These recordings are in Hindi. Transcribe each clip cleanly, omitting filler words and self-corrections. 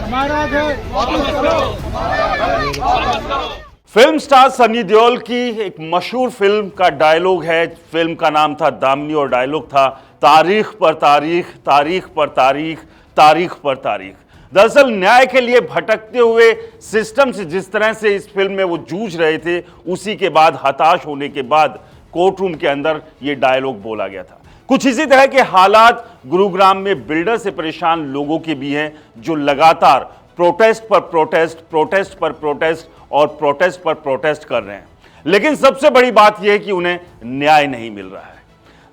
हमारा घर वापस करो, हमारा घर वापस करो। फिल्म स्टार सनी देओल की एक मशहूर फिल्म का डायलॉग है। फिल्म का नाम था दामिनी और डायलॉग था तारीख पर तारीख, तारीख पर तारीख, तारीख पर तारीख। दरअसल न्याय के लिए भटकते हुए सिस्टम से जिस तरह से इस फिल्म में वो जूझ रहे थे, उसी के बाद हताश होने के बाद कोर्ट रूम के अंदर ये डायलॉग बोला गया था। कुछ इसी तरह के हालात गुरुग्राम में बिल्डर से परेशान लोगों के भी हैं, जो लगातार प्रोटेस्ट पर प्रोटेस्ट, प्रोटेस्ट पर प्रोटेस्ट और प्रोटेस्ट पर प्रोटेस्ट कर रहे हैं। लेकिन सबसे बड़ी बात यह है कि उन्हें न्याय नहीं मिल रहा है।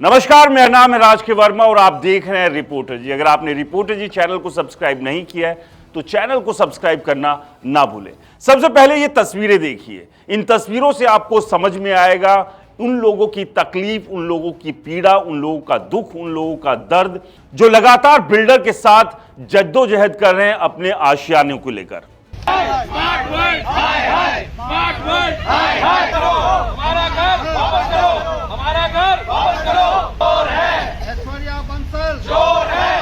नमस्कार, मेरा नाम है राज के वर्मा और आप देख रहे हैं रिपोर्टर जी। अगर आपने रिपोर्टर जी चैनल को सब्सक्राइब नहीं किया है तो चैनल को सब्सक्राइब करना ना भूलें। सबसे पहले ये तस्वीरें देखिए। इन तस्वीरों से आपको समझ में आएगा उन लोगों की तकलीफ, उन लोगों की पीड़ा, उन लोगों का दुख, उन लोगों का दर्द, जो लगातार बिल्डर के साथ जद्दोजहद कर रहे हैं अपने आशियाने को लेकर। स्मार्ट वर्ल्ड, हाय हाय, स्मार्ट वर्ल्ड, हाय हाय करो, हमारा घर वापस करो, हमारा घर वापस करो। चोर है ऐश्वर्या बंसल, चोर है,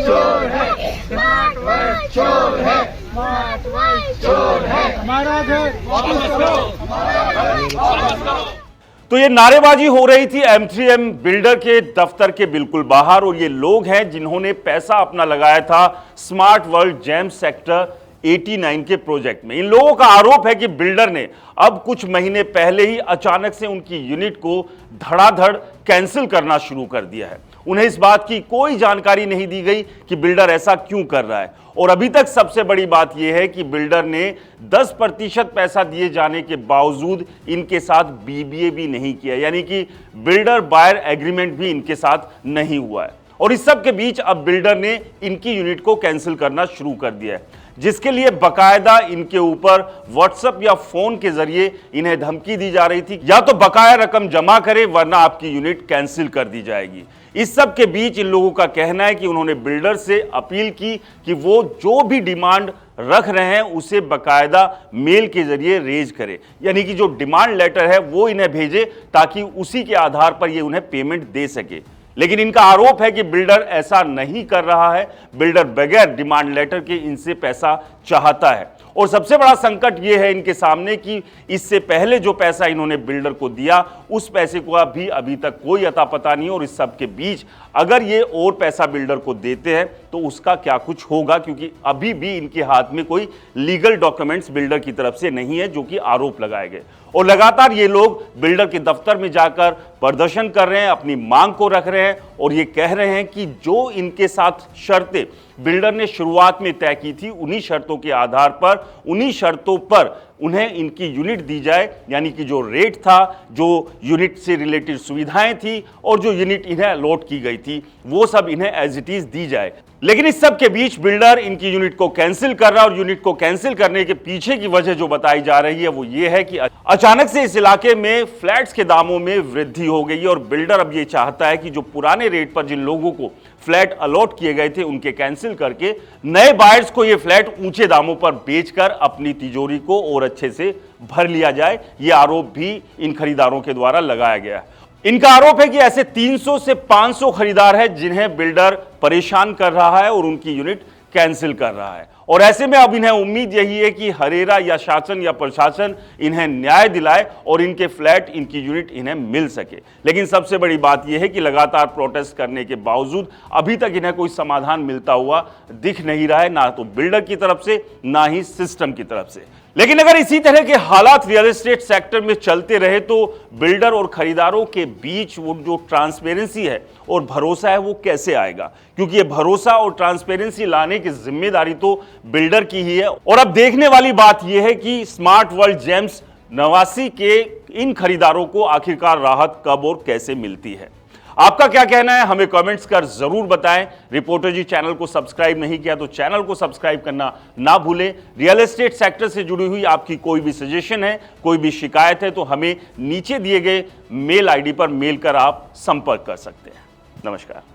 चोर है, स्मार्ट वर्ल्ड चोर है, स्मार्ट वर्ल्ड चोर है, हमारा घर वापस करो, हमारा घर वापस करो। तो ये नारेबाजी हो रही थी M3M बिल्डर के दफ्तर के बिल्कुल बाहर, और ये लोग हैं जिन्होंने पैसा अपना लगाया था स्मार्ट वर्ल्ड जेम सेक्टर 89 के प्रोजेक्ट में। इन लोगों का आरोप है कि बिल्डर ने अब कुछ महीने पहले ही अचानक से उनकी यूनिट को धड़ाधड़ कैंसिल करना शुरू कर दिया है। उन्हें इस बात की कोई जानकारी नहीं दी गई कि बिल्डर ऐसा क्यों कर रहा है। और अभी तक सबसे बड़ी बात यह है कि बिल्डर ने 10% पैसा दिए जाने के बावजूद इनके साथ BBA भी नहीं किया, यानी कि बिल्डर बायर एग्रीमेंट भी इनके साथ नहीं हुआ है। और इस सब के बीच अब बिल्डर ने इनकी यूनिट को कैंसिल करना शुरू कर दिया है, जिसके लिए बकायदा इनके ऊपर व्हाट्सएप या फोन के जरिए इन्हें धमकी दी जा रही थी, या तो बकाया रकम जमा करें वरना आपकी यूनिट कैंसिल कर दी जाएगी। इस सब के बीच इन लोगों का कहना है कि उन्होंने बिल्डर से अपील की कि वो जो भी डिमांड रख रहे हैं उसे बकायदा मेल के जरिए रेज करे, यानी कि जो डिमांड लेटर है वो इन्हें भेजे ताकि उसी के आधार पर ये उन्हें पेमेंट दे सके। लेकिन इनका आरोप है कि बिल्डर ऐसा नहीं कर रहा है। बिल्डर बगैर डिमांड लेटर के इनसे पैसा चाहता है। और सबसे बड़ा संकट यह है इनके सामने कि इससे पहले जो पैसा इन्होंने बिल्डर को दिया, उस पैसे को भी अभी तक कोई अता पता नहीं। और इस सब के बीच अगर ये और पैसा बिल्डर को देते हैं तो उसका क्या कुछ होगा, क्योंकि अभी भी इनके हाथ में कोई लीगल डॉक्यूमेंट्स बिल्डर की तरफ से नहीं है, जो कि आरोप लगाए गए। और लगातार ये लोग बिल्डर के दफ्तर में जाकर प्रदर्शन कर रहे हैं, अपनी मांग को रख रहे हैं और ये कह रहे हैं कि जो इनके साथ शर्तें बिल्डर ने शुरुआत में तय की थी, उन्हीं शर्तों के आधार पर, उन्हीं शर्तों पर उन्हें इनकी यूनिट दी जाए, यानी कि जो रेट था, जो यूनिट से रिलेटेड सुविधाएं थी और जो यूनिट इन्हें अलॉट की गई थी, वो सब इन्हें एज इट इज दी जाए। लेकिन इस सब के बीच बिल्डर इनकी यूनिट को कैंसिल कर रहा है। और यूनिट को कैंसिल करने के पीछे की वजह जो बताई जा रही है वो ये है कि अचानक से इस इलाके में फ्लैट्स के दामों में वृद्धि हो गई है और बिल्डर अब ये चाहता है कि जो पुराने रेट पर जिन लोगों को फ्लैट अलॉट किए गए थे उनके कैंसिल करके नए बायर्स को ये फ्लैट ऊंचे दामों पर बेचकर अपनी तिजोरी को और अच्छे से भर लिया जाए। ये आरोप भी इन खरीदारों के द्वारा लगाया गया है। इनका आरोप है कि ऐसे 300 से 500 खरीदार हैं जिन्हें बिल्डर परेशान कर रहा है और उनकी यूनिट कैंसिल कर रहा है। और ऐसे में अब इन्हें उम्मीद यही है कि हरेरा या शासन या प्रशासन इन्हें न्याय दिलाए और इनके फ्लैट, इनकी यूनिट इन्हें मिल सके। लेकिन सबसे बड़ी बात यह है कि लगातार प्रोटेस्ट करने के बावजूद अभी तक इन्हें कोई समाधान मिलता हुआ दिख नहीं रहा है, ना तो बिल्डर की तरफ से ना ही सिस्टम की तरफ से। लेकिन अगर इसी तरह के हालात रियल एस्टेट सेक्टर में चलते रहे तो बिल्डर और खरीदारों के बीच वो जो ट्रांसपेरेंसी है और भरोसा है वो कैसे आएगा, क्योंकि ये भरोसा और ट्रांसपेरेंसी लाने की जिम्मेदारी तो बिल्डर की ही है। और अब देखने वाली बात यह है कि स्मार्ट वर्ल्ड जेम्स 89 के इन खरीदारों को आखिरकार राहत कब और कैसे मिलती है। आपका क्या कहना है हमें कमेंट्स कर जरूर बताएं। रिपोर्टर जी चैनल को सब्सक्राइब नहीं किया तो चैनल को सब्सक्राइब करना ना भूलें। रियल एस्टेट सेक्टर से जुड़ी हुई आपकी कोई भी सजेशन है, कोई भी शिकायत है तो हमें नीचे दिए गए मेल आईडी पर मेल कर आप संपर्क कर सकते हैं। नमस्कार।